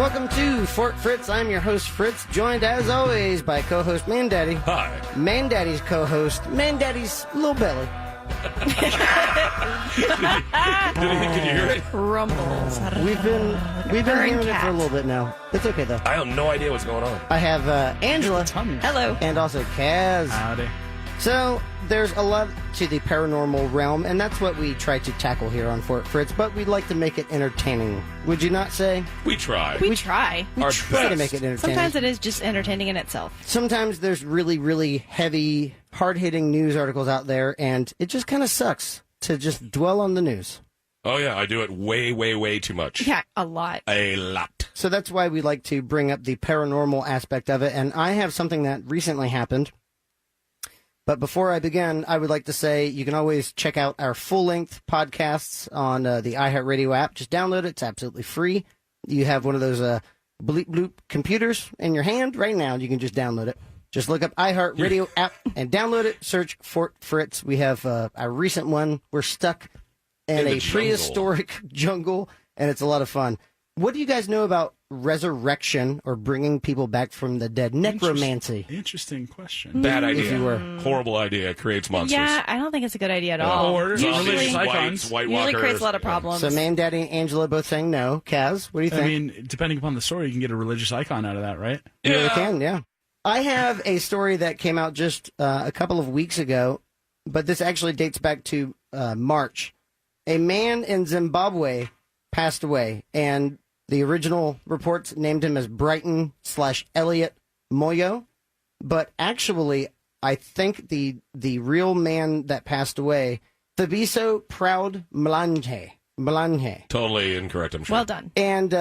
welcome to Fort Fritz. I'm your host, Fritz, joined as always by co-host Mandaddy. Hi. Mandaddy's co-host, Mandaddy's little belly. Can you hear it? Rumbles. We've been hearing it for a little bit now. It's okay though. I have no idea what's going on. I have Angela. Hello. And also Kaz. Howdy. So, there's a lot to the paranormal realm, and that's what we try to tackle here on Fort Fritz, but we'd like to make it entertaining. Would you not say? We try. We try. Our Try to best. make it entertaining. Sometimes it is just entertaining in itself. Sometimes there's really, really heavy, hard-hitting news articles out there, and it just kind of sucks to just dwell on the news. Oh, yeah, I do it way, way, way too much. Yeah, a lot. A lot. So that's why we like to bring up the paranormal aspect of it, and I have something that recently happened. But before I begin, I would like to say you can always check out our full-length podcasts on the iHeartRadio app. Just download it. It's absolutely free. You have one of those bleep bloop computers in your hand right now. You can just download it. Just look up iHeartRadio app and download it. Search Fort Fritz. We have a recent one. We're stuck in a prehistoric jungle, and it's a lot of fun. What do you guys know about resurrection or bringing people back from the dead? Necromancy. Interesting question. Bad idea. If you were. Horrible idea. Creates monsters. Yeah, I don't think it's a good idea at all. Or Usually, zombies, icons. White usually walkers. creates a lot of problems. So Mandaddy and Angela both saying no. Kaz, what do you think? I mean, depending upon the story, you can get a religious icon out of that, right? You really can, yeah. I have a story that came out just a couple of weeks ago, but this actually dates back to March. A man in Zimbabwe passed away, and the original reports named him as Brighton/Elliot Moyo, but actually, I think the real man that passed away, Thabiso Proud Mlanje. Totally incorrect, I'm sure. Well done. And,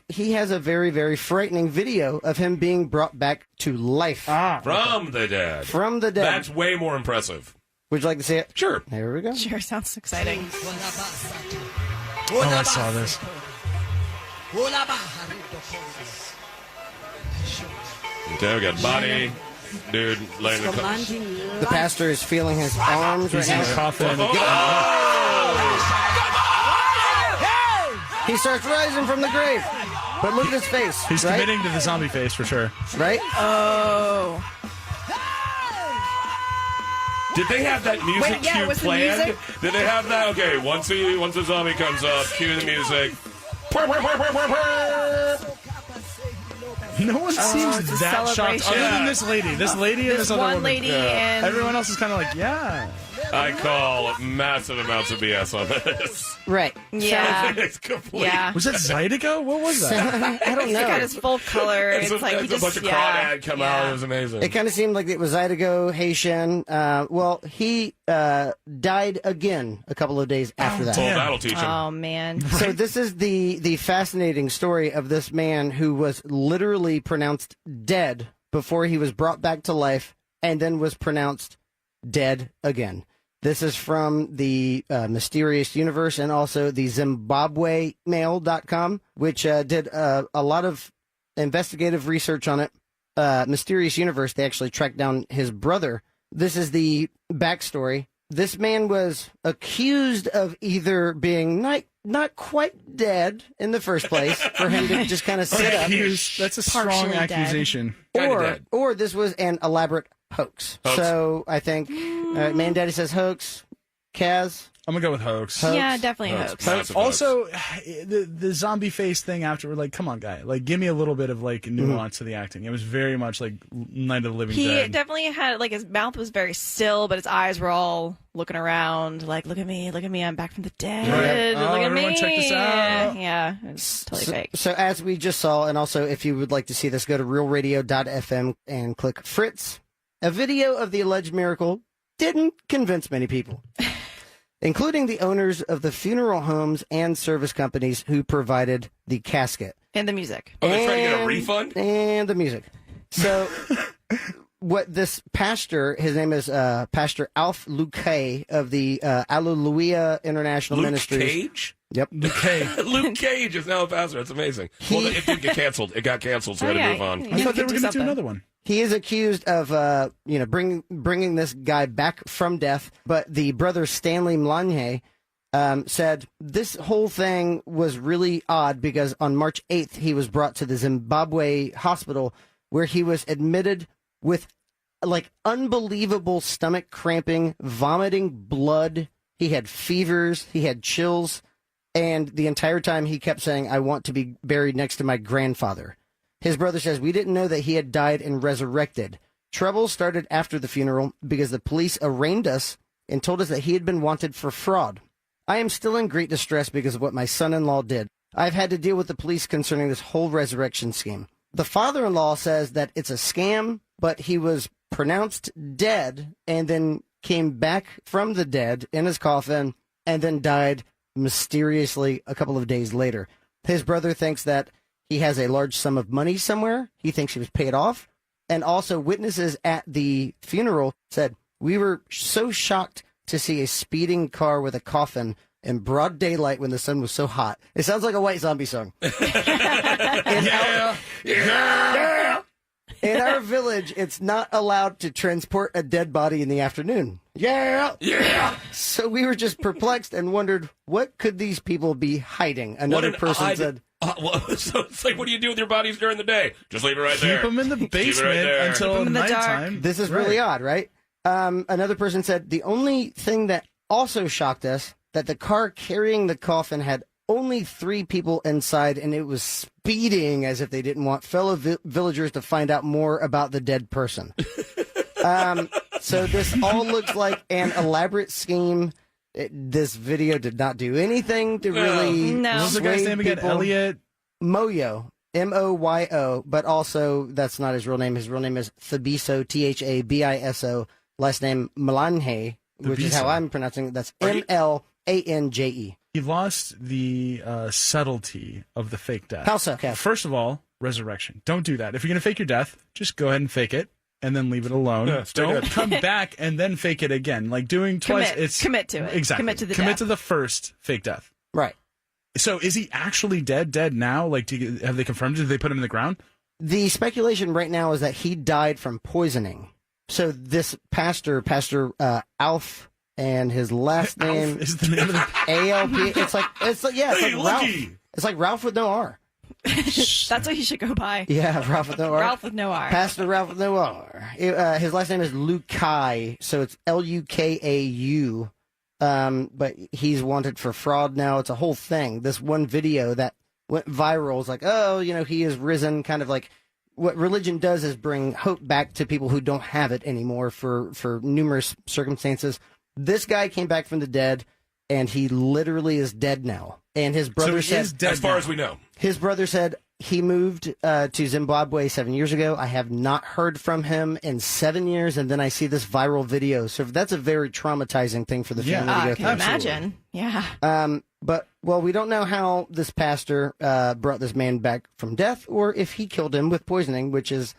he has a very, very frightening video of him being brought back to life. From the dead. From the dead. That's way more impressive. Would you like to see it? Sure. There we go. Sure, sounds exciting. Oh, I saw this. Okay, we got body. Dude laying in the The pastor is feeling his arms right He's in a now. coffin. He starts rising from the grave. But look at his face. He's right? committing to the zombie face for sure. Right? Oh. Did they have that music Wait, yeah, cue was the planned? music? Did they have that? Okay, once the zombie comes up, cue the music. No one seems it's a that shocked, celebration. other than this lady. This lady and This this other one woman. lady and... Everyone else is kind of like, yeah. I call massive amounts of BS on this. Right. Yeah. It's complete. Yeah. Was that Zydeco? What was that? I don't He got know. his full color. It's like he a just... bunch of yeah. crawdad come out. It was amazing. It kind of seemed like it was Zydeco, Haitian. Well, he died again a couple of days after that. Well, that'll teach him. Oh, man. So this is the fascinating story of this man who was literally pronounced dead before he was brought back to life and then was pronounced dead again. This is from the Mysterious Universe and also the ZimbabweMail.com, which did a lot of investigative research on it. Mysterious Universe, they actually tracked down his brother. This is the backstory. This man was accused of either being not quite dead in the first place for him to just kind of sit up, That's a strong Partially dead. accusation. or this was an elaborate hoax. So I think Mandaddy says hoax. Kaz? I'm going to go with hoax. Yeah, definitely hoax. Massive Also, the zombie face thing after, like, come on, guy. Like, give me a little bit of, like, nuance to the acting. It was very much like Night of the Living He Dead. definitely had, like, his mouth was very still, but his eyes were all looking around, like, look at me, I'm back from the dead. Right. Oh, Look at everyone me. check this out. Yeah, it's totally fake. So as we just saw, and also if you would like to see this, go to realradio.fm and click Fritz. A video of the alleged miracle didn't convince many people, including the owners of the funeral homes and service companies who provided the casket. And the music. Oh, they're trying to get a refund? And the music. So what this pastor, his name is Pastor Alf Luque of the Alleluia International Luke Ministries. Cage? Yep. Luke Cage is now a pastor. That's amazing. Well, it did get canceled. It got canceled, so we had to move on. I thought they were going to do another one. He is accused of, bringing this guy back from death. But the brother Stanley Mlanje said this whole thing was really odd because on March 8th, he was brought to the Zimbabwe hospital where he was admitted with like unbelievable stomach cramping, vomiting blood. He had fevers, he had chills, and the entire time he kept saying, I want to be buried next to my grandfather. His brother says, we didn't know that he had died and resurrected. Trouble started after the funeral because the police arraigned us and told us that he had been wanted for fraud. I am still in great distress because of what my son-in-law did. I've had to deal with the police concerning this whole resurrection scheme. The father-in-law says that it's a scam, but he was pronounced dead and then came back from the dead in his coffin and then died mysteriously a couple of days later. His brother thinks that he has a large sum of money somewhere. He thinks he was paid off. And also witnesses at the funeral said, we were so shocked to see a speeding car with a coffin in broad daylight when the sun was so hot. It sounds like a White Zombie song. Yeah. In our village, it's not allowed to transport a dead body in the afternoon. Yeah. So we were just perplexed and wondered, what could these people be hiding? Another person said... so it's like, what do you do with your bodies during the day? Just leave it right there. Keep them in the basement until nighttime. This is really odd, right? Another person said, the only thing that also shocked us, that the car carrying the coffin had only 3 people inside, and it was speeding as if they didn't want fellow villagers to find out more about the dead person. So this all looks like an elaborate scheme. This video did not do anything to really. No. What was the guy's name again? Elliot Moyo, Moyo, but also that's not his real name. His real name is Thabiso, Thabiso. Last name Mlanhe, which is how I'm pronouncing it. That's Mlanje. He lost the subtlety of the fake death. How so, Kev? First of all, resurrection. Don't do that. If you're going to fake your death, just go ahead and fake it and then leave it alone. Yeah, don't come back and then fake it again. Like doing twice. Commit to it. Exactly. Commit to the first fake death. Right. So is he actually dead now? Like, have they confirmed it? Did they put him in the ground? The speculation right now is that he died from poisoning. So this Pastor Alf, and his last name is the name of the ALP. It's like Ralph. It's like Ralph with no R. That's what he should go by. Yeah, Ralph with no R. Ralph with no R. Pastor Ralph with no R. His last name is Lukai, so it's Lukau. But he's wanted for fraud now. It's a whole thing. This one video that went viral is like, he is risen, kind of like what religion does is bring hope back to people who don't have it anymore for numerous circumstances. This guy came back from the dead, and he literally is dead now. And his brother said, as far as we know, his brother said he moved to Zimbabwe 7 years ago. I have not heard from him in 7 years, and then I see this viral video. So that's a very traumatizing thing for the family to go I through. can imagine. Yeah. But we don't know how this pastor brought this man back from death, or if he killed him with poisoning, which is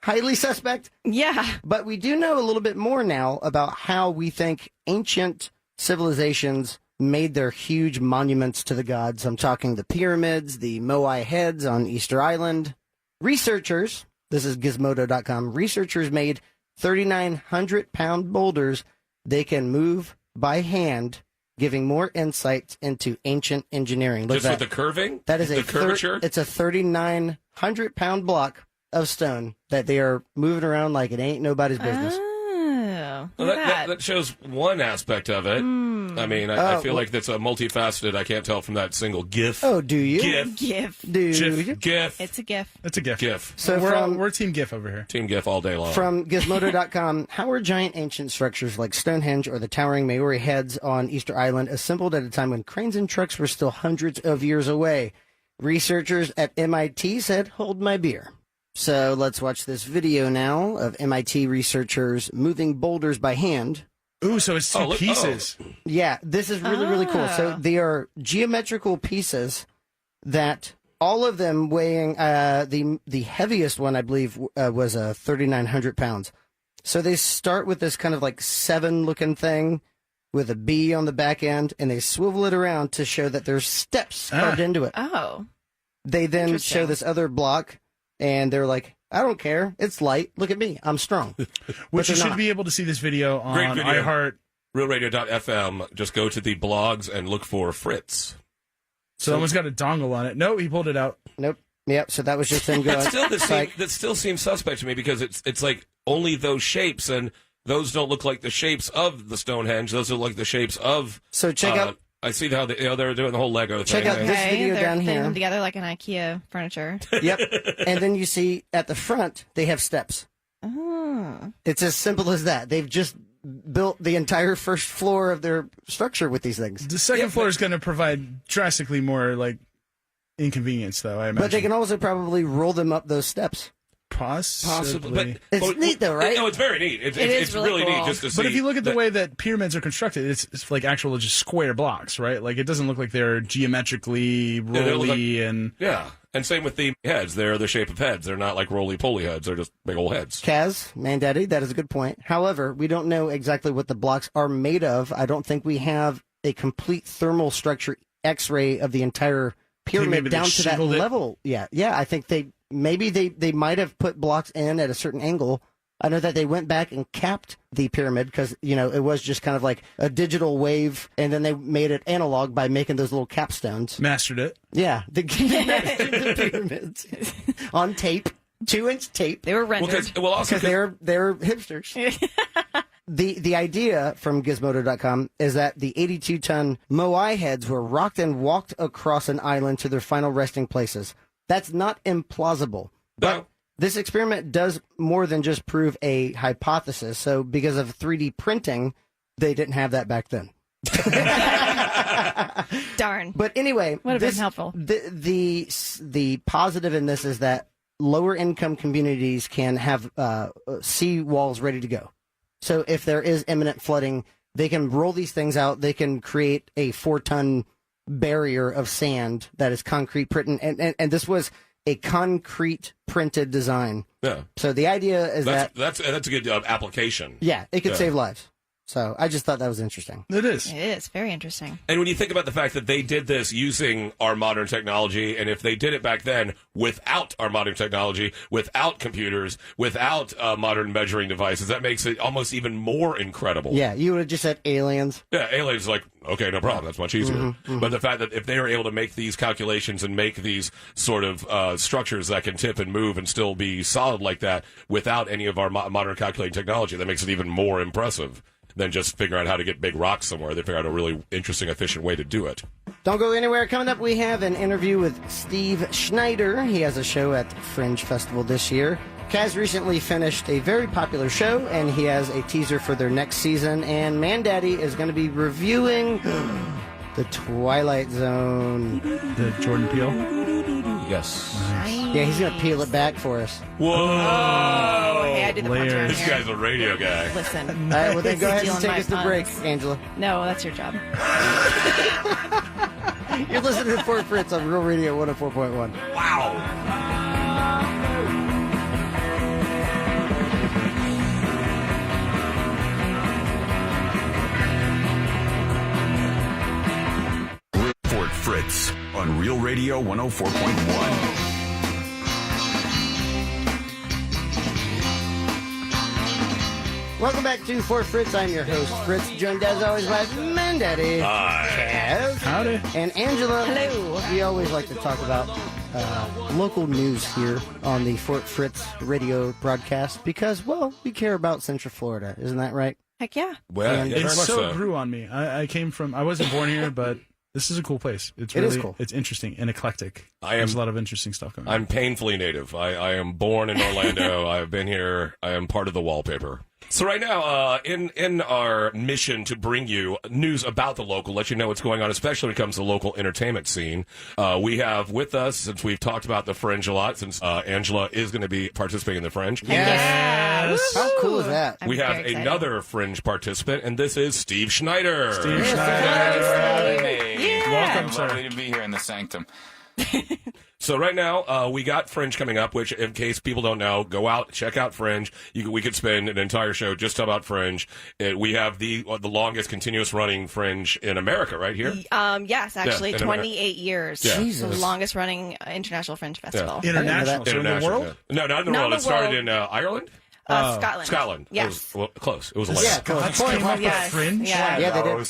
highly suspect. Yeah. But we do know a little bit more now about how we think ancient civilizations made their huge monuments to the gods. I'm talking the pyramids, the Moai heads on Easter Island. Researchers, this is Gizmodo.com, researchers made 3,900-pound boulders they can move by hand, giving more insights into ancient engineering. Look, just with the curving? That is the curvature? It's a 3,900-pound block of stone that they are moving around like it ain't nobody's business. Oh, well, that shows one aspect of it. I mean, I feel like that's a multifaceted. I can't tell from that single GIF. Oh, do you? GIF. Do you? GIF. It's a GIF. It's a GIF. GIF. So we're Team GIF over here. Team GIF all day long. From Gizmodo.com, how are giant ancient structures like Stonehenge or the towering Maori heads on Easter Island assembled at a time when cranes and trucks were still hundreds of years away? Researchers at MIT said, hold my beer. So let's watch this video now of MIT researchers moving boulders by hand. Ooh, so it's two pieces. Yeah, this is really, really cool. So they are geometrical pieces that all of them weighing, the heaviest one, I believe, was 3,900 pounds. So they start with this kind of like 7-looking thing with a B on the back end, and they swivel it around to show that there's steps carved into it. Oh. They then show this other block, and they're like, I don't care. It's light. Look at me. I'm strong. Which you should be able to see this video on iHeart realradio.fm, just go to the blogs and look for Fritz. Someone's got a dongle on it. No, he pulled it out. Nope. Yep. So that was just him going. That still seems suspect to me because it's like only those shapes, and those don't look like the shapes of the Stonehenge. Those look like the shapes of. So check out. I see how they're doing the whole Lego thing. Check out this video they're down fitting here. them together like an IKEA furniture. Yep. And then you see at the front they have steps. Oh. It's as simple as that. They've just built the entire first floor of their structure with these things. The second floor is going to provide drastically more like inconvenience, though. I imagine. But they can also probably roll them up those steps. Possibly. It's neat, though, right? No, it's very neat. It's really really cool. neat just to see. But if you look at the way that pyramids are constructed, it's like actual just square blocks, right? Like it doesn't look like they're geometrically rolly and. Yeah. And same with the heads. They're the shape of heads. They're not like roly-poly heads. They're just big old heads. Kaz, Mandaddy, that is a good point. However, we don't know exactly what the blocks are made of. I don't think we have a complete thermal structure X-ray of the entire pyramid down to that level. Yeah, I think they might have put blocks in at a certain angle. I know that they went back and capped the pyramid because, it was just kind of like a digital wave, and then they made it analog by making those little capstones. Mastered it. Yeah, they mastered the pyramids on tape, 2-inch tape. They were rendered. Because they're hipsters. The idea from Gizmodo.com is that the 82-ton Moai heads were rocked and walked across an island to their final resting places. That's not implausible. But this experiment does more than just prove a hypothesis. So because of 3D printing, they didn't have that back then. Darn. But anyway, would have been helpful. The positive in this is that lower income communities can have sea walls ready to go. So if there is imminent flooding, they can roll these things out. They can create a 4-ton barrier of sand that is concrete printed, and this was a concrete printed design. Yeah. So the idea is that's a good application. Yeah, it could save lives. So I just thought that was interesting. It is. It is very interesting. And when you think about the fact that they did this using our modern technology, and if they did it back then without our modern technology, without computers, without modern measuring devices, that makes it almost even more incredible. Yeah, you would have just said aliens. Yeah, aliens like, okay, no problem. That's much easier. But the fact that if they are able to make these calculations and make these sort of structures that can tip and move and still be solid like that without any of our modern calculating technology, that makes it even more impressive than just figure out how to get big rocks somewhere. They figure out a really interesting, efficient way to do it. Don't go anywhere. Coming up, we have an interview with Steve Schneider. He has a show at Fringe Festival this year. Kaz recently finished a very popular show, and he has a teaser for their next season. And Mandaddy is going to be reviewing the Twilight Zone. The Jordan Peele? Yes. Yeah, he's going to peel it back for us. Whoa! Oh, hey, I did the punch around This here. guy's a radio guy. Listen. All right, well, then go ahead and Stealing take my us to puns. break, Angela. No, that's your job. You're listening to Fort Fritz on Real Radio 104.1. Wow! Fort Fritz on Real Radio 104.1. Welcome back to Fort Fritz. I'm your host, Fritz, joined as always by Mandaddy. Hi. Kaz. Howdy. And Angela. Hello. We always like to talk about local news here on the Fort Fritz radio broadcast because, well, we care about Central Florida. Isn't that right? Heck yeah. Well, yeah, It very much so grew on me. I wasn't born here, but this is a cool place. It is cool. It's interesting and eclectic. I am- There's a lot of interesting stuff going on. I'm painfully native. I am born in Orlando. I have been here. I am part of the wallpaper. So right now, in our mission to bring you news about the local, let you know what's going on, especially when it comes to the local entertainment scene, we have with us, since we've talked about the Fringe a lot, since Angela is going to be participating in the Fringe, Yes. How cool is that? I'm we have very excited. another Fringe participant, and this is Steve Schneider. Steve Schneider. Thank you for having me. Yeah. Welcome, I'm sir. lovely to be here in the sanctum. So right now, we got Fringe coming up, which, in case people don't know, go out, check out Fringe. We could spend an entire show just about Fringe. We have the longest continuous running Fringe in America, right here. Yes, actually, in 28 years. Yeah. Jesus. The longest running international Fringe festival. International. So in the International, world? yeah. No, not in the Not world. the It started world. in Ireland. Scotland. Scotland. Yes. It was, well, close. It was Orlando. Yeah, close. Yes. Fringe? Yeah. Yeah, they did.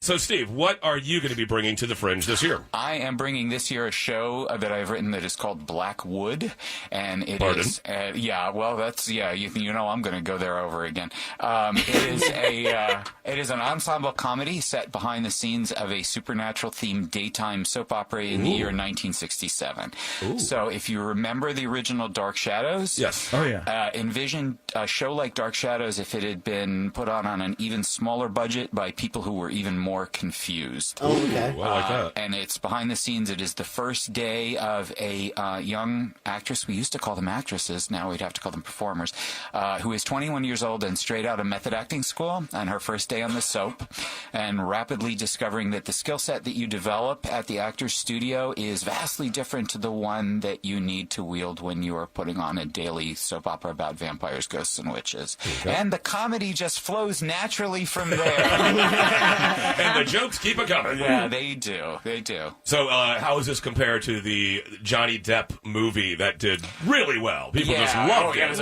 So, Steve, what are you going to be bringing to the Fringe this year? I am bringing this year a show that I've written that is called Blackwood, and it Pardon? is you know I'm going to go there over again. It is an ensemble comedy set behind the scenes of a supernatural themed daytime soap opera in the year 1967. So if you remember the original Dark Shadows, Yes. Oh, yeah. envision a show like Dark Shadows if it had been put on an even smaller budget by people who were even more confused. Oh, okay. Well, I like that. And it's behind the scenes. It is the first day of a young actress. We used to call them actresses. Now we'd have to call them performers. Who is 21 years old and straight out of method acting school, and her first day on the soap, and rapidly discovering that the skill set that you develop at the actor's studio is vastly different to the one that you need to wield when you are putting on a daily soap opera about vampires, ghosts, and witches. Okay. And the comedy just flows naturally from there. And the jokes keep it coming. Yeah, they do. They do. So, how is this compared to the Johnny Depp movie that did really well? People just loved It it. was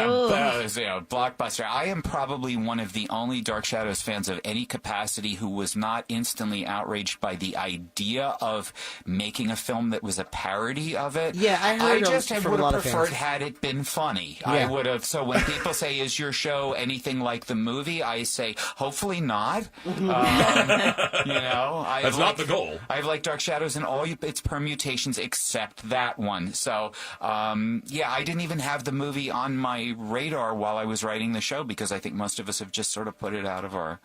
a blockbuster. I am probably one of the only Dark Shadows fans of any capacity who was not instantly outraged by the idea of making a film that was a parody of it. Yeah, I heard just from a would lot have of preferred fans. had it been funny. Yeah. I would have. So when people say, "Is your show anything like the movie?" I say, "Hopefully not." That's not the goal. I've liked Dark Shadows in all its permutations except that one. So, I didn't even have the movie on my radar while I was writing the show because I think most of us have just sort of put it out of our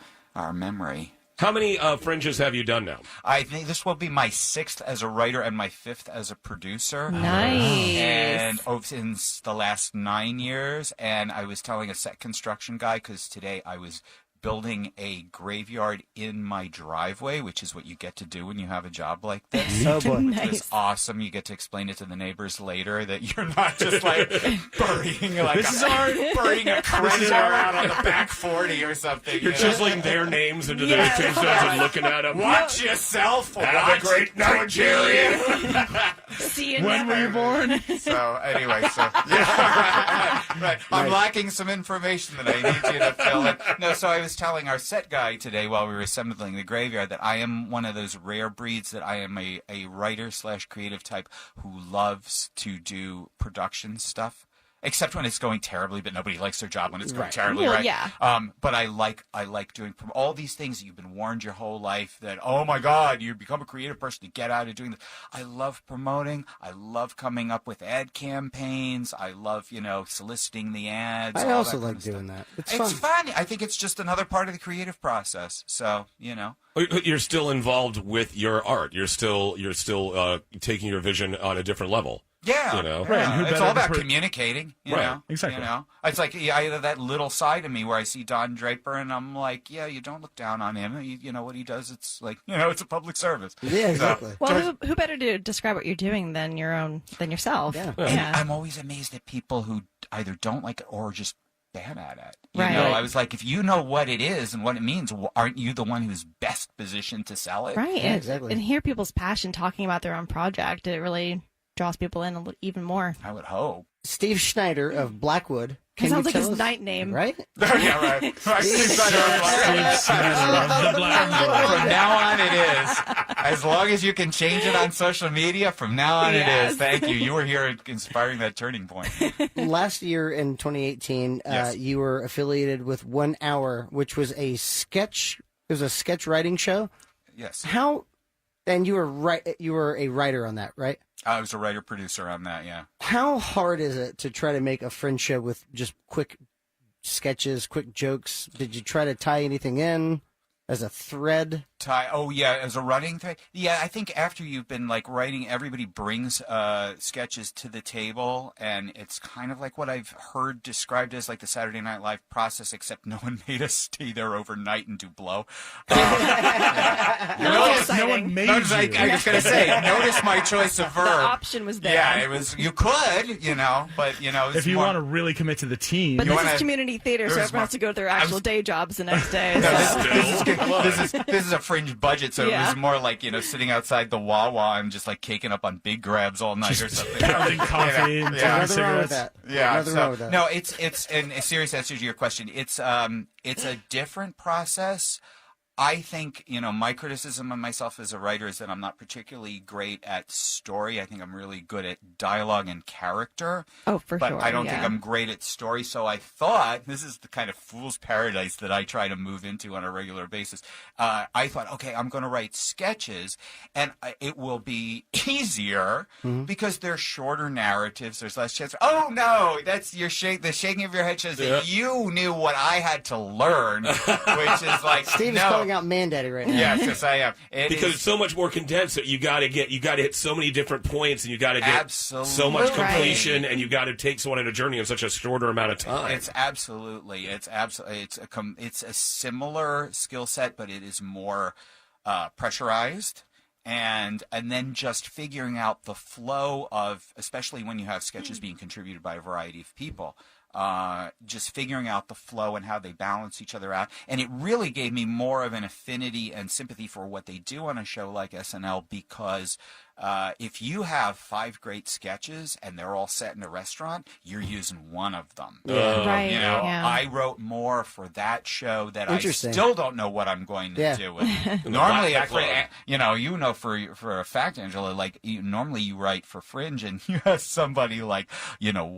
memory. How many Fringes have you done now? I think this will be my 6th as a writer and my 5th as a producer. Nice. And since the last 9 years, and I was telling a set construction guy because today I was building a graveyard in my driveway, which is what you get to do when you have a job like this. Oh, boy. Which is awesome. You get to explain it to the neighbors later that you're not just like burying a treasure out on the back 40 or something. You're chiseling their names into their tombstones and looking at them. Watch yourself. Have a great night, Jerry. See you When never. were you born? So anyway, right. I'm lacking some information that I need you to fill in. No, so I was telling our set guy today while we were assembling the graveyard that I am one of those rare breeds that I am a writer/creative type who loves to do production stuff. Except when it's going terribly, but nobody likes their job when it's going terribly, Well, right? yeah. But I like doing all these things that you've been warned your whole life that, oh my God, you become a creative person to get out of doing this. I love promoting. I love coming up with ad campaigns. I love, soliciting the ads. I all that also kind like of stuff. doing that. It's It's fun. fun. I think it's just another part of the creative process. So, You're still involved with your art. You're still taking your vision on a different level. Yeah, Right, and who it's better all to about communicating. You Right, know, exactly. It's like I have that little side of me where I see Don Draper, and I'm like, yeah, you don't look down on him. You know what he does? It's like, it's a public service. Yeah, exactly. Well, who better to describe what you're doing than yourself? Yeah. And I'm always amazed at people who either don't like it or are just bad at it. Right. I was like, if you know what it is and what it means, aren't you the one who's best positioned to sell it? Right. Yeah, exactly. And hear people's passion talking about their own project. It really draws people in even more. I would hope. Steve Schneider of Blackwood. It Can sounds you like tell his us- night name. Right? Yeah, right. From now on, it is. As long as you can change it on social media, from now on, it Yes. is. Thank you. You were here inspiring that turning point. Last year in 2018, Yes. you were affiliated with 1 Hour, which was a sketch. It was a sketch writing show. Yes. How? And you were a writer on that, right? I was a writer-producer on that, yeah. How hard is it to try to make a Fringe show with just quick sketches, quick jokes? Did you try to tie anything in as a thread? As a running thread. Yeah, I think after you've been writing, everybody brings sketches to the table, and it's kind of like what I've heard described as the Saturday Night Live process, except no one made us stay there overnight and do blow. No one made I you. was going to say, notice my choice of verb. The option was there. Yeah, it was. You could, but it's If you more- want to really commit to the team, But You this wanna- is community theater, so There's everyone has to go to their I actual was- day jobs the next day. No, so- this is a Fringe budget, so it was more like, sitting outside the Wawa and just like caking up on big grabs all night or something. Pounding coffee and taking Nothing wrong with cigarettes. that. Yeah, Nothing wrong with that. no, it's in a serious answer to your question. It's a different process. I think, my criticism of myself as a writer is that I'm not particularly great at story. I think I'm really good at dialogue and character. Oh, for but sure. I don't think yeah. I'm great at story. So I thought, this is the kind of fool's paradise that I try to move into on a regular basis. I thought, okay, I'm going to write sketches, and it will be easier because they're shorter narratives. There's less chance. Oh no, that's the shaking of your head shows that you knew what I had to learn, which is like Steve is no. calling out Mandaddy right now. Yes, I am. Because it's so much more condensed that you got to hit so many different points, and you got to get so much completion, and you got to take someone on a journey in such a shorter amount of time. It's a similar skill set, but it is more pressurized. And then just figuring out the flow of, especially when you have sketches being contributed by a variety of people, just figuring out the flow and how they balance each other out. And it really gave me more of an affinity and sympathy for what they do on a show like SNL, because if you have 5 great sketches and they're all set in a restaurant, you're using one of them. Right. I wrote more for that show that I still don't know what I'm going to do with. Normally, for a fact, Angela, like normally you write for Fringe and you have somebody like,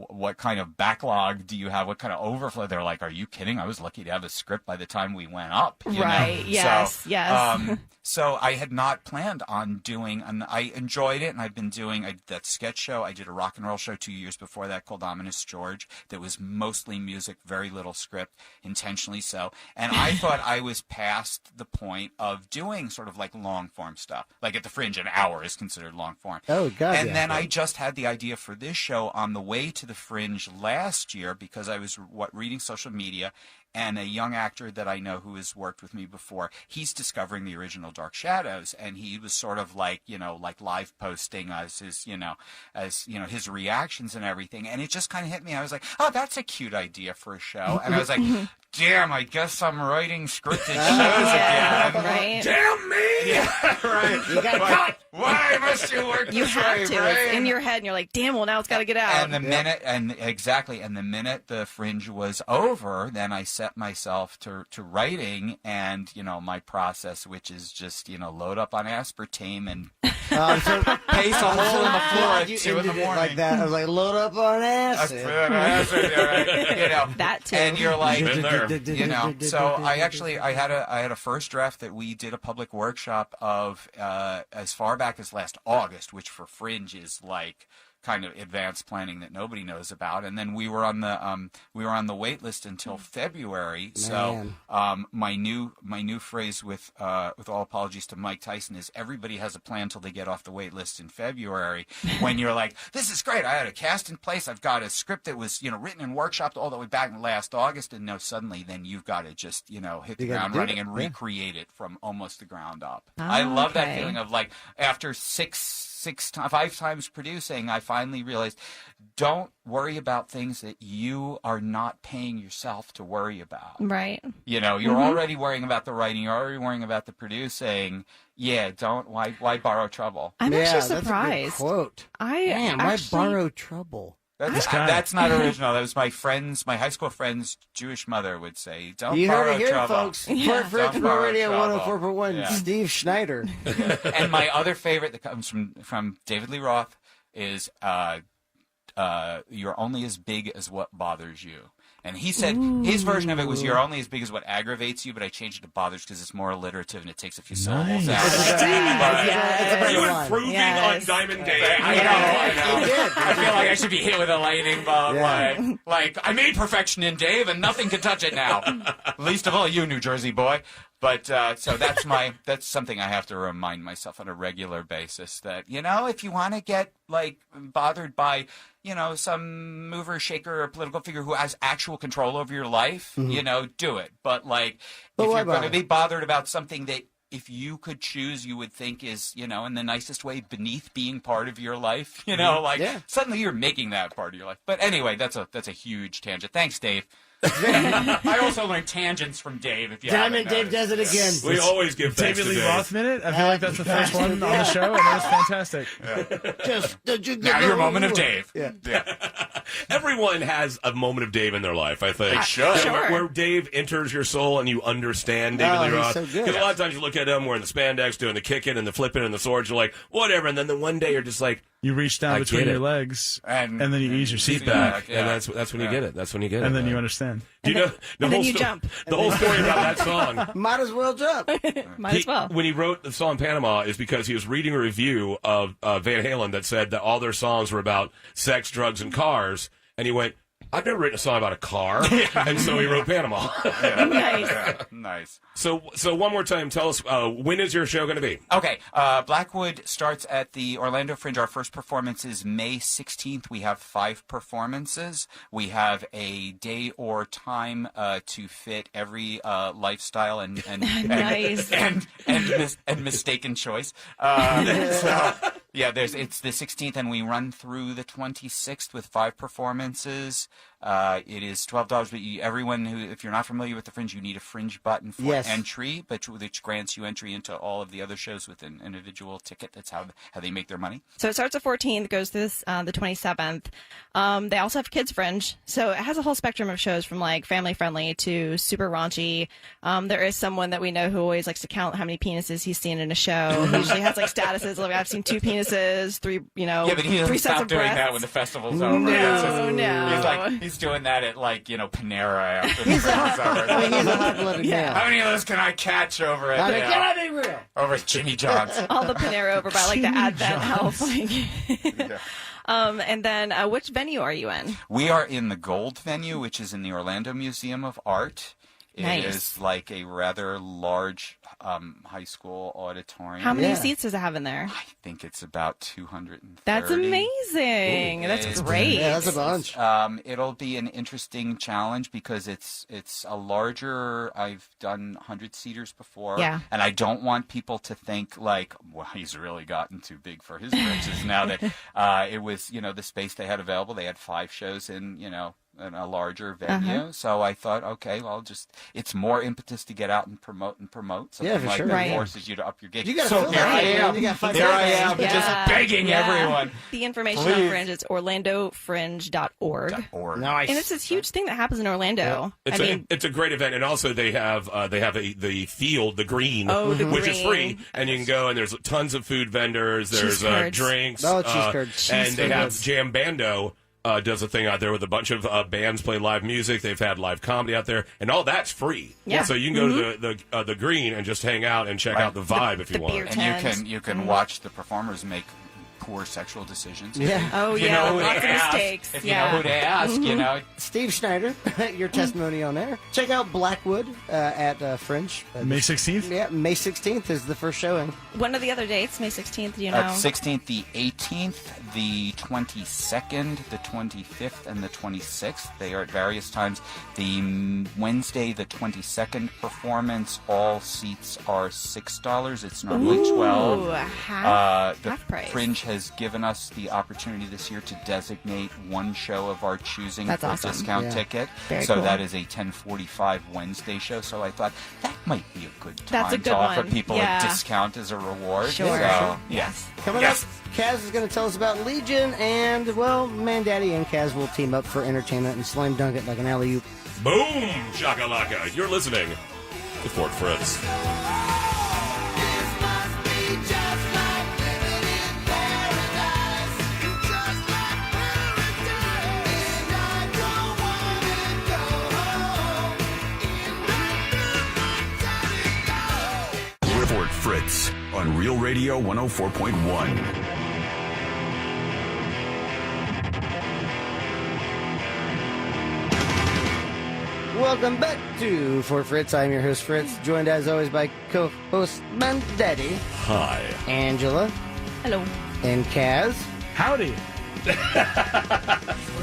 what kind of backlog do you have? What kind of overflow? They're like, are you kidding? I was lucky to have a script by the time we went up. Right. Yes. Yes. So I had not planned on doing, and I enjoyed it, and I've been doing that sketch show. I did a rock and roll show 2 years before that called Ominous George that was mostly music, very little script, intentionally so. And I thought I was past the point of doing sort of like long form stuff. Like at the Fringe, an hour is considered long form. Oh, God. And then I just had the idea for this show on the way to the Fringe last year because I was reading social media. And a young actor that I know who has worked with me before, he's discovering the original Dark Shadows, and he was sort of like, like live posting as his, his reactions and everything. And it just kind of hit me. I was like, oh, that's a cute idea for a show. And I was like, damn, I guess I'm writing scripted shows again. Right. Damn me! Yeah, right. You gotta cut. Why must you work You this have way, to. Brain? It's in your head, and you're like, damn, well, now it's got to get out. And the minute, and the minute the Fringe was over, then I set myself to writing, and my process, which is just load up on aspartame and pace a hole in the floor at 2 in the morning. Like that. I was like, load up on acid. That too. And you're like, Been there. So I had a first draft that we did a public workshop of as far back as last August, which for Fringe is like kind of advanced planning that nobody knows about. And then we were on the wait list until February. So my new phrase with all apologies to Mike Tyson is everybody has a plan till they get off the wait list in February. When you're like, this is great, I had a cast in place, I've got a script that was written and workshopped all the way back in last August, and now suddenly then you've got to just hit the ground running and recreate it from almost the ground up. I love that feeling of like after 5 times producing, I finally realized, don't worry about things that you are not paying yourself to worry about. Right. You're already worrying about the writing, you're already worrying about the producing. Yeah, why borrow trouble? I'm actually That's a good surprised. quote. Why borrow trouble? That's not original. That was my high school friend's Jewish mother would say, don't You borrow heard it here, trouble. folks. Yeah. Fritz Don't borrow Radio trouble. 104.1, Yeah. Steve Schneider. And my other favorite that comes from David Lee Roth is you're only as big as what bothers you. And he said his version of it was you're only as big as what aggravates you, but I changed it to bothers because it's more alliterative and it takes a few syllables out. Are you Yes. improving Yes. on Diamond Dave? I know. You did. I feel like I should be hit with a lightning bolt. Yeah. Like I made perfection in Dave, and nothing can touch it now. Least of all you, New Jersey boy. But so that's something I have to remind myself on a regular basis that if you want to get like bothered by some mover, shaker, or political figure who has actual control over your life, do it. But like if you're going to be bothered about something that if you could choose, you would think is, in the nicest way beneath being part of your life, suddenly you're making that part of your life. But anyway, that's a huge tangent. Thanks, Dave. I also learned tangents from Dave. If you Diamond haven't Dave does it again. We always give thanks David to Lee Dave. Roth minute. I feel like that's the first one on the show, and it was fantastic. Now your moment of Dave. Yeah. Everyone has a moment of Dave in their life, I think. They should. Sure. Where Dave enters your soul and you understand David Lee he's Roth. so good. Because a lot of times you look at him wearing the spandex, doing the kicking and the flipping and the swords, you're like, whatever. And then the one day you're just like, You reach down I between get your it. legs, And then you ease your seat seat back, back. Yeah. and that's when you get it. That's when you get it. and then man. you understand. Do you know the and whole then you sto- jump. The whole story about that song. Might as well jump. Might as well. When he wrote the song Panama is because he was reading a review of Van Halen that said that all their songs were about sex, drugs, and cars. And he went, I've never written a song about a car. And so he wrote Panama. Nice. Nice. So one more time, tell us, when is your show going to be? Okay, Blackwood starts at the Orlando Fringe. Our first performance is May 16th. We have 5 performances. We have a day or time to fit every lifestyle and Nice. and mistaken choice. So yeah, it's the 16th, and we run through the 26th with 5 performances. It is $12, but everyone who, if you're not familiar with the Fringe, you need a Fringe button for Yes. entry, which grants you entry into all of the other shows with an individual ticket. That's how they make their money. So it starts the 14th, goes to the 27th. They also have Kids Fringe, so it has a whole spectrum of shows from like family friendly to super raunchy. There is someone that we know who always likes to count how many penises he's seen in a show. He usually has like statuses like I've seen 2 penises, 3, Yeah, but he 3 doesn't sets stop of doing breasts. that when the festival's over. No, no. He's doing that at Panera after the He's a festival's over. hot-blooded man. How many of those can I catch over at Can I be real? over at Jimmy John's? All the Panera over by like the Jimmy Advent John's. Health. And then which venue are you in? We are in the Gold venue, which is in the Orlando Museum of Art. It Nice. is like a rather large high school auditorium. How many Yeah. seats does it have in there? I think it's about 230. That's amazing. Ooh, That's it is. great. Yeah, that's a bunch. It'll be an interesting challenge because it's a larger. I've done 100-seaters before, Yeah. and I don't want people to think like, well, he's really gotten too big for his britches. Now that it was, the space they had available, they had 5 shows in a larger venue. So I thought, okay, well, it's more impetus to get out and promote. Something Yeah, for like sure. that Right. forces you to up your game. You gotta so fill there that. I am. You got 5 There I seconds. am, just Yeah. begging Yeah. everyone. The information Please. on Fringe is orlandofringe.org. Nice. And it's this huge thing that happens in Orlando. It's a great event, and also they have the field, the green, Oh, the which is green. free, and you can go and there's tons of food vendors, there's Cheese curds. drinks, Oh, cheese curds. and Cheese they have curds. Jam Bando. Does a thing out there with a bunch of bands play live music. They've had live comedy out there, and all that's free. Yeah. So you can go to the green and just hang out and check out the vibe if you the want. beer And tent. you can watch the performers make poor sexual decisions. Yeah. Oh, If you yeah. know who to Lots of ask. mistakes. If you Yeah. know who to ask, Steve Schneider, your testimony on there. Check out Blackwood at Fringe. May 16th? Yeah, May 16th is the first showing. When are the other dates? May 16th, do you know? 16th, the 18th, the 22nd, the 25th, and the 26th. They are at various times. The Wednesday, the 22nd performance, all seats are $6. It's normally Ooh, $12. half The price. Fringe has given us the opportunity this year to designate one show of our choosing That's for awesome. a discount Yeah. ticket. Very so cool. that is a 10:45 Wednesday show. So I thought that might be a good time That's a to good offer one. people Yeah. a discount as a reward. Sure. So, Sure. yes. Coming Yes. up, Kaz is going to tell us about Legion, and, well, Mandaddy and Kaz will team up for entertainment and slam dunk it like an alley-oop. Boom, shakalaka! You're listening to Fort Fritz. Fort Fritz on Real Radio 104.1. Welcome back to Fort Fritz. I'm your host, Fritz, joined as always by co-host Mandaddy, Hi. Angela, Hello. and Kaz. Howdy.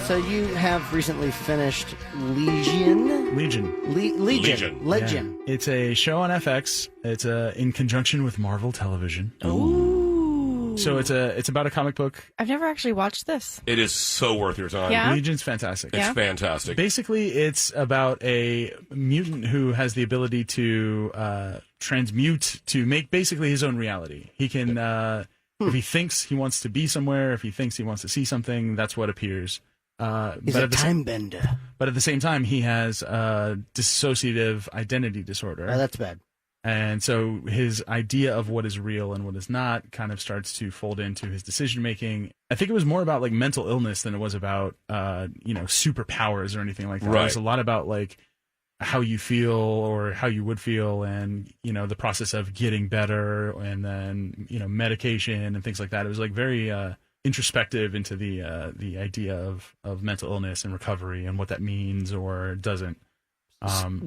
So you have recently finished Legion? Legion. Legion. Legion. Yeah. It's a show on FX. It's in conjunction with Marvel Television. Ooh. So it's about a comic book. I've never actually watched this. It is so worth your time. Yeah? Legion's fantastic. It's fantastic. Basically, it's about a mutant who has the ability to transmute to make basically his own reality. He can, if he thinks he wants to be somewhere, if he thinks he wants to see something, that's what appears. He's a time bender. But at the same time, he has dissociative identity disorder. Oh, that's bad. And so his idea of what is real and what is not kind of starts to fold into his decision making. I think it was more about like mental illness than it was about superpowers or anything like that. Right. It was a lot about like how you feel or how you would feel, and the process of getting better, and then medication and things like that. It was like very introspective into the idea of mental illness and recovery and what that means or doesn't.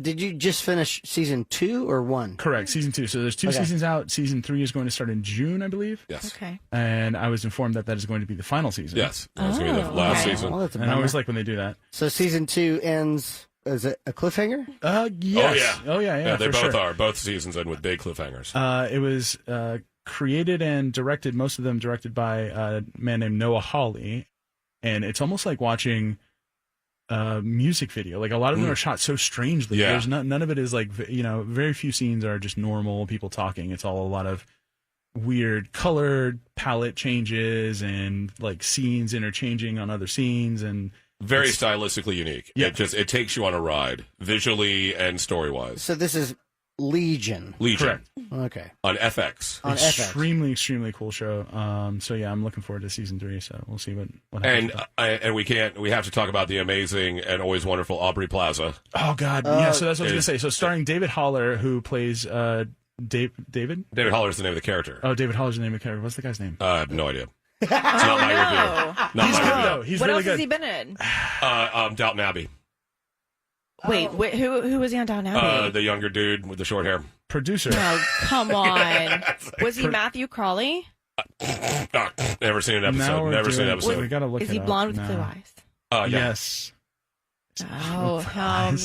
Did you just finish season 2 or 1? Correct, season 2. So there's 2 seasons out. Season 3 is going to start in June, I believe. Yes. Okay. And I was informed that is going to be the final season. Yes. That's going to be the last season. Well, that's a And I always bummer. like when they do that. So season 2 ends. Is it a cliffhanger? Yes. Oh, yeah. Yeah, They for both sure. are. Both seasons end with big cliffhangers. It was created and directed, most of them directed by a man named Noah Hawley. And it's almost like watching a music video. Like a lot of them are shot so strangely. Yeah. There's none of it is like, very few scenes are just normal people talking. It's all a lot of weird colored palette changes and like scenes interchanging on other scenes, and Very stylistically unique. Yeah. It takes you on a ride, visually and story-wise. So this is Legion. correct. Okay. On FX. On FX. Extremely cool show. So yeah, I'm looking forward to season 3. So we'll see what happens. And we have to talk about the amazing and always wonderful Aubrey Plaza. Oh God, yeah. So that's what I was gonna say. So starring David Haller, who plays David. David Haller is the name of the character. Oh, David Haller's the name of the character. What's the guy's name? I have no idea. It's not my review. Not He's my good review. though. He's What really else has good. he been in? Downton Abbey. Wait, who was he on Down Abbey? The younger dude with the short hair. Producer. Oh, come on. Was he Matthew Crawley? Never seen an episode. Now we're Never seen an doing- episode. We gotta look Is it he up blonde with now. blue eyes? Yeah. Yes. Oh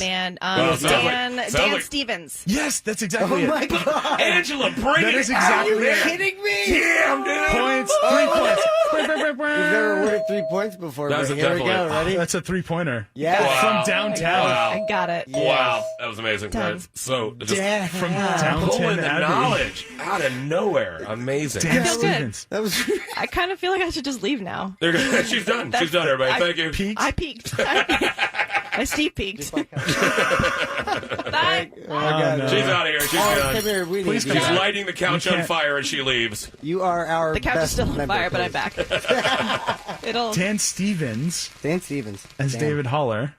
man. Well, sounds Dan like- Stevens. Yes, that's exactly it. Oh my God! Angela, bring That it is exactly out it. there. Kidding me? Damn, dude. Points. 3 points. We've never awarded 3 points before. That's But here we definitely- go. Ready? That's a 3-pointer. Yeah. Wow. From downtown. Wow. I got it. Wow, that was amazing. Done. That's so just Yeah. From pulling downtown the Abbey. knowledge out of nowhere. Amazing. Dan feel good. Stevens. That was. I kind of feel like I should just leave now. There you go. She's done. She's done, everybody. Thank you. Peaked. I peaked. I Steve peaked. Bye. Oh my God! no. She's out of here. She's Oh, done. come here. We Please need She's you. lighting the couch on can't- fire as she leaves. You are our The couch is best still on member, fire, but I'm please. back. It'll. Dan Stevens Dan Stevens as Damn. David Haller.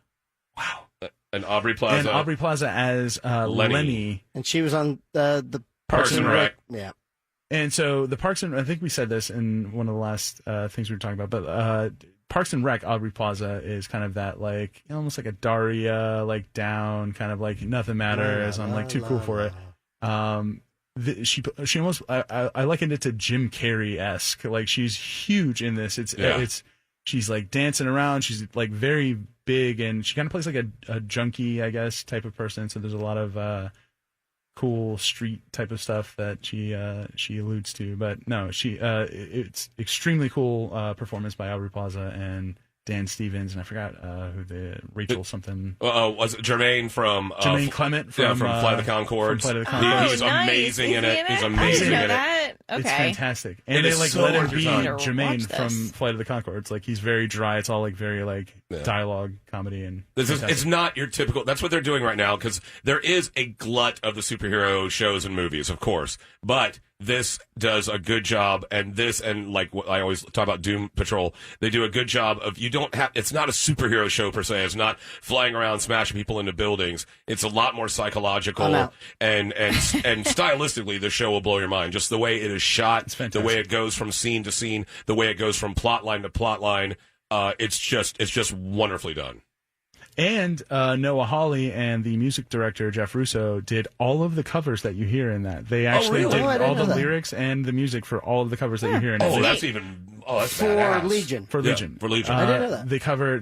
And Aubrey Plaza. And Aubrey Plaza as Lenny. and she was on the Parks and Rec. Yeah. And so the Parks and I think we said this in one of the last things we were talking about, but Parks and Rec, Aubrey Plaza is kind of that like almost like a Daria, like down, kind of like nothing matters. I'm like too cool for it. She almost I likened it to Jim Carrey-esque. Like she's huge in this. It's she's like dancing around. She's like very big, and she kind of plays like a junkie, I guess, type of person. So there's a lot of cool street type of stuff that she alludes to. But no, it's extremely cool performance by Aubrey Plaza and Dan Stevens, and I forgot who the Rachel something. Was it Jermaine from Jermaine Clement from Flight of the Conchords? from Flight of the Conchords. He's nice. amazing Is in he it. He's I amazing didn't know in it. that. Okay. It's fantastic, and It they is like so let worth it your be time. Jermaine Watch from this. Flight of the Conchords. Like he's very dry. It's all like very like dialogue comedy and. It's not your typical. That's what they're doing right now because there is a glut of the superhero shows and movies, of course, but this does a good job, and like what I always talk about Doom Patrol, they do a good job of it's not a superhero show per se. It's not flying around smashing people into buildings. It's a lot more psychological and stylistically the show will blow your mind. Just the way it is shot, the way it goes from scene to scene, the way it goes from plot line to plot line. It's just wonderfully done. And Noah Hawley and the music director Jeff Russo did all of the covers that you hear in that. They actually really? did Oh, I didn't all the know that. lyrics and the music for all of the covers that you hear in Oh, it. that's even. Oh, that's For badass. Legion. For Yeah, Legion. for Legion. I didn't know that.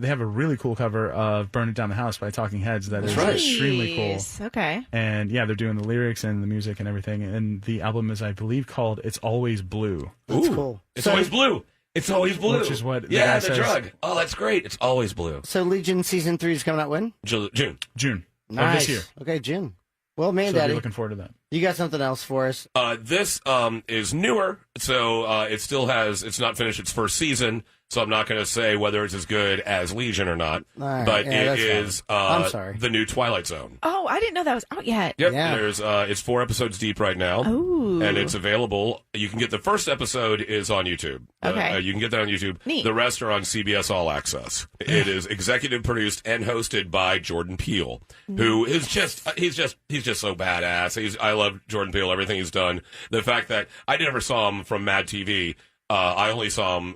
They have a really cool cover of "Burn It Down the House" by Talking Heads that is right. extremely cool. Jeez, okay. And yeah, they're doing the lyrics and the music and everything. And the album is, I believe, called "It's Always Blue." That's Ooh. cool. It's So- always blue. It's always blue. Which is what the yeah, guy the says. drug. Oh, that's great. It's always blue. So Legion season 3 is coming out when? June. June of Nice. this year. Okay, June. Well, So be Mandaddy, looking forward to that. you got something else for us? This is newer, so it still has. It's not finished its first season, so I'm not going to say whether it's as good as Legion or not. All right, But yeah, it that's is fine. I'm sorry. the new Twilight Zone. Oh, I didn't know that was out yet. Yep. Yeah. There's it's 4 episodes deep right now. Ooh. And it's available. You can get the first episode is on YouTube. Okay. You can get that on YouTube. Neat. The rest are on CBS All Access. It is executive produced and hosted by Jordan Peele, who is just he's just so badass. I love Jordan Peele, everything he's done. The fact that I never saw him from Mad TV. I only saw him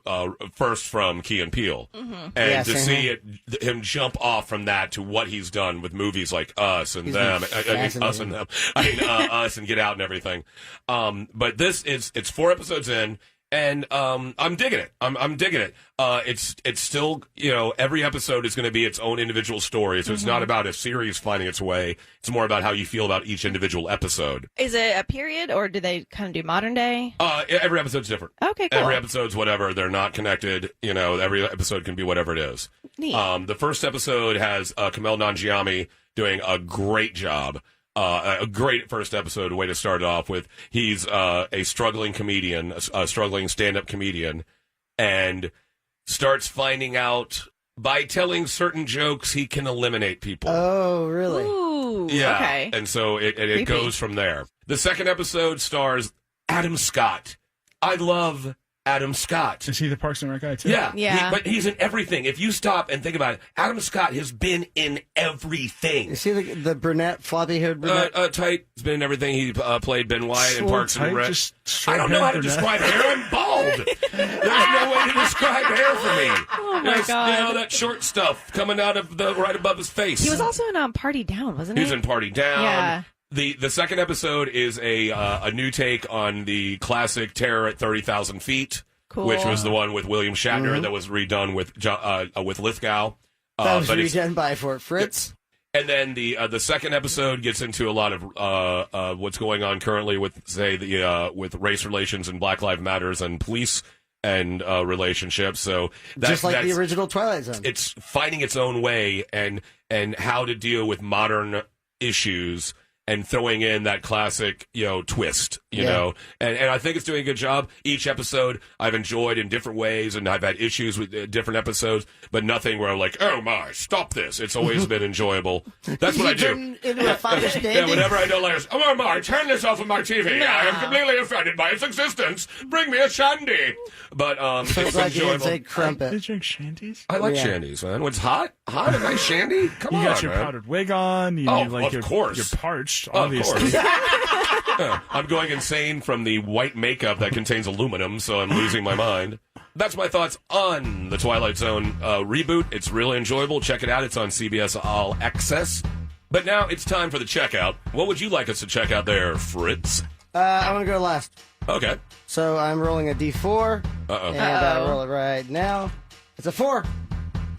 first from Key and Peele, and Yeah, to same see here. him jump off from that to what he's done with movies like Us and He's Them, been I mean Us and Them, Us and Get Out and everything. But this is it's 4 episodes in, and I'm digging it. I'm digging it. It's still, every episode is going to be its own individual story, so it's not about a series finding its way. It's more about how you feel about each individual episode. Is it a period, or do they kind of do modern day? Every episode's different. Okay, cool. Every episode's whatever. They're not connected. Every episode can be whatever it is. Neat. The first episode has Kumail Nanjiani doing a great job. A great first episode, way to start it off with. He's a struggling comedian, a struggling stand-up comedian, and starts finding out by telling certain jokes he can eliminate people. Oh, really? Ooh. Yeah. Okay. And so it Creepy. goes from there. The second episode stars Adam Scott. I love Adam Scott. Is he the Parks and Rec guy too? Yeah. Yeah. But he's in everything. If you stop and think about it, Adam Scott has been in everything. You see the brunette, floppy-haired brunette? Tight. He's been in everything. He played Ben Wyatt in Well, Parks tight, and Rec. just I don't know how to straight-haired describe hair. I'm bald. There's no way to describe hair for me. Oh my There's, God. that short stuff coming out of right above his face. He was also in Party Down, wasn't he? He's in Party Down. Yeah. The second episode is a new take on the classic Terror at 30,000 Feet, Cool. which was the one with William Shatner that was redone with Lithgow. that was but it's- redone by Fritz. And then the second episode gets into a lot of what's going on currently with, say, with race relations and Black Lives Matters and police and relationships. So Just like the that's- original Twilight Zone. it's finding its own way and how to deal with modern issues and throwing in that classic, twist, you Yeah. know. And I think it's doing a good job. Each episode I've enjoyed in different ways, and I've had issues with different episodes, but nothing where I'm like, oh my, stop this. It's always been enjoyable. That's what I do. Turn into a father's Yeah, dandy? whenever I don't like it, oh my, turn this off of my TV. I am completely offended by its existence. Bring me a shandy. But So it's it's like you would enjoyable. say Did crumpet. you drink shandies? I like Yeah. shandies, man. When it's hot, a nice shandy. Come You on, got your man. powdered wig on. You Oh, like of course. You're parched, Oh, of obviously. course. Yeah, I'm going insane from the white makeup that contains aluminum, so I'm losing my mind. That's my thoughts on the Twilight Zone reboot. It's really enjoyable. Check it out. It's on CBS All Access. But now it's time for the checkout. What would you like us to check out there, Fritz? I want to go last. Okay. So I'm rolling a D4, Uh-oh. and I roll it right now. It's a 4.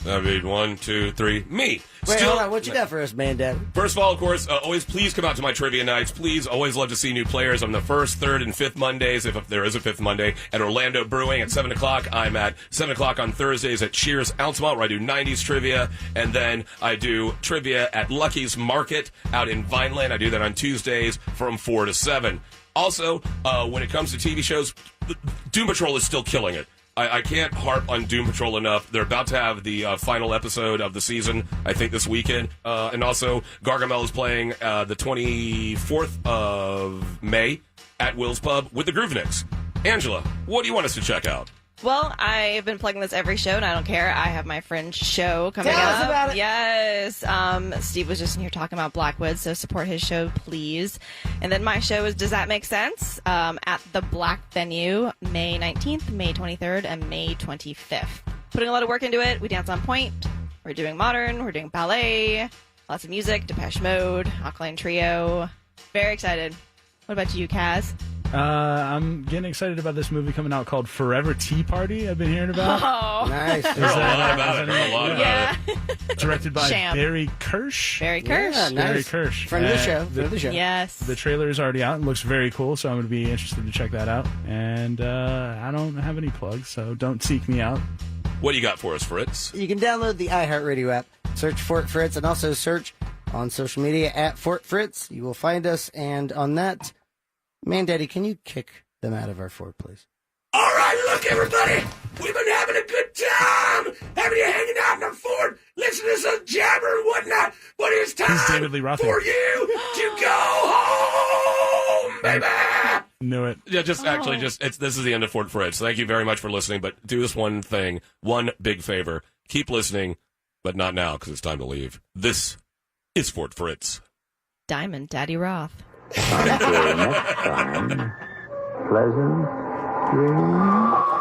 I mean, 1, 2, 3. Me. Wait, hold on. What you got for us, Mandaddy? First of all, of course, always please come out to my trivia nights. Please, always love to see new players on the first, third, and fifth Mondays, if there is a fifth Monday, at Orlando Brewing at 7 o'clock. I'm at 7 o'clock on Thursdays at Cheers Ounce-Malt, where I do 90s trivia. And then I do trivia at Lucky's Market out in Vineland. I do that on Tuesdays from 4 to 7. Also, when it comes to TV shows, Doom Patrol is still killing it. I can't harp on Doom Patrol enough. They're about to have the final episode of the season, I think, this weekend. And also, Gargamel is playing the 24th of May at Will's Pub with the Grooveniks. Angela, what do you want us to check out? Well, I've been plugging this every show, and I don't care. I have my Fringe show coming Tell up. us about it. Yes. Steve was just in here talking about Blackwood, so support his show, please. And then my show is Does That Make Sense? At the Black Venue, May 19th, May 23rd, and May 25th. Putting a lot of work into it. We dance on point. We're doing modern. We're doing ballet. Lots of music. Depeche Mode. Alkaline Trio. Very excited. What about you, Kaz? I'm getting excited about this movie coming out called Forever Tea Party. I've been hearing about. Oh, Nice. Heard a lot about it. Heard a lot about it. Directed by Sham. Barry Kirsch. Barry Kirsch. Yeah, nice. Barry Kirsch. Friend of the show. Friend of the show. Yes. The trailer is already out and looks very cool, so I'm going to be interested to check that out. And I don't have any plugs, so don't seek me out. What do you got for us, Fritz? You can download the iHeartRadio app, search Fort Fritz, and also search on social media at Fort Fritz. You will find us, and on that, Mandaddy, can you kick them out of our fort, please? All right, look, everybody. We've been having a good time having you hanging out in our fort, listening to some jabber and whatnot. But it's time David Lee Roth for you to go home, baby. Knew it. Yeah, this is the end of Fort Fritz. Thank you very much for listening, but do this one thing, one big favor. Keep listening, but not now, because it's time to leave. This is Fort Fritz. Diamond Daddy Roth. Until next time, pleasant dreams.